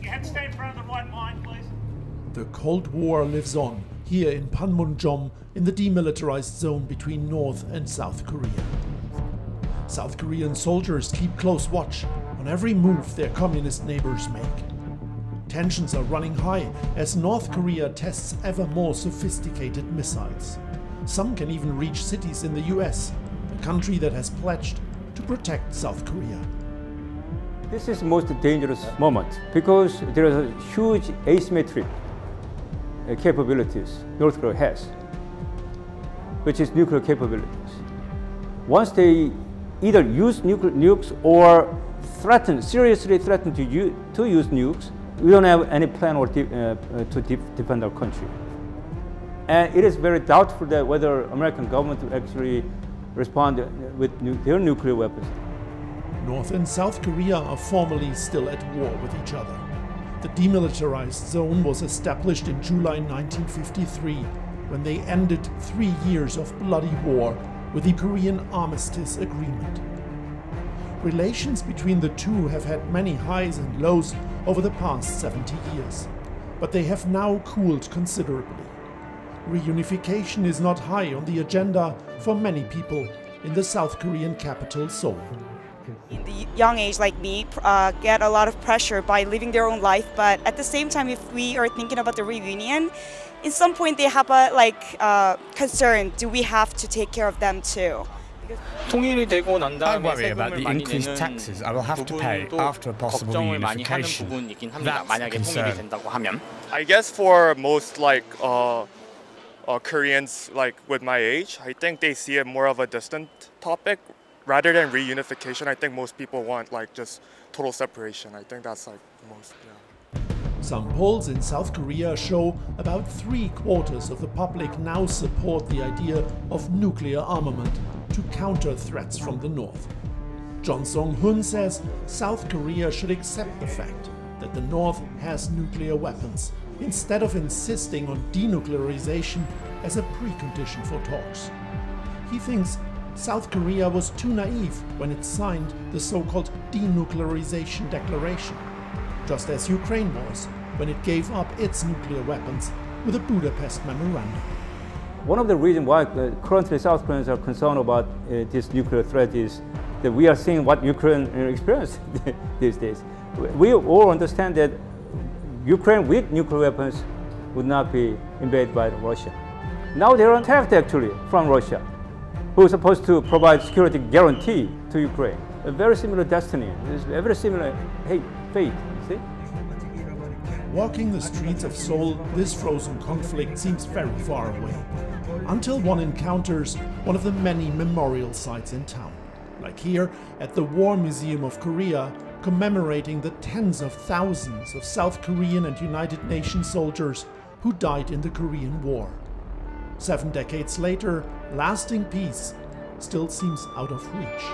You have to stay in front of the white line, please. The Cold War lives on here in Panmunjom, in the demilitarized zone between North and South Korea. South Korean soldiers keep close watch on every move their communist neighbors make. Tensions are running high as North Korea tests ever more sophisticated missiles. Some can even reach cities in the US, a country that has pledged to protect South Korea. This is the most dangerous moment because there is a huge asymmetric capabilities North Korea has, which is nuclear capabilities. Once they either use nukes or seriously threaten to use nukes, we don't have any plan or to defend our country. And it is very doubtful that whether American government will actually respond with their nuclear weapons. North and South Korea are formally still at war with each other. The demilitarized zone was established in July 1953, when they ended 3 years of bloody war with the Korean Armistice Agreement. Relations between the two have had many highs and lows over the past 70 years, but they have now cooled considerably. Reunification is not high on the agenda for many people in the South Korean capital, Seoul. In the young age like me, get a lot of pressure by living their own life, but at the same time, if we are thinking about the reunion, in some point they have a concern, do we have to take care of them too? I worry about the increased taxes I will have to pay after a possible reunification. That's a concern. I guess for most Koreans with my age, I think they see it more of a distant topic. Rather than reunification, I think most people want just total separation. I think that's most, yeah. Some polls in South Korea show about 3/4 of the public now support the idea of nuclear armament to counter threats from the North. John Song-hun says South Korea should accept the fact that the North has nuclear weapons, instead of insisting on denuclearization as a precondition for talks. He thinks South Korea was too naive when it signed the so-called Denuclearization Declaration, just as Ukraine was when it gave up its nuclear weapons with the Budapest Memorandum. One of the reasons why currently South Koreans are concerned about this nuclear threat is that we are seeing what Ukraine experienced these days. We all understand that Ukraine with nuclear weapons would not be invaded by Russia. Now they're attacked actually from Russia, who is supposed to provide security guarantee to Ukraine. A very similar destiny, a very similar fate, see? Walking the streets of Seoul, this frozen conflict seems very far away, until one encounters one of the many memorial sites in town, like here at the War Museum of Korea, commemorating the tens of thousands of South Korean and United Nations soldiers who died in the Korean War. 7 decades later, lasting peace still seems out of reach.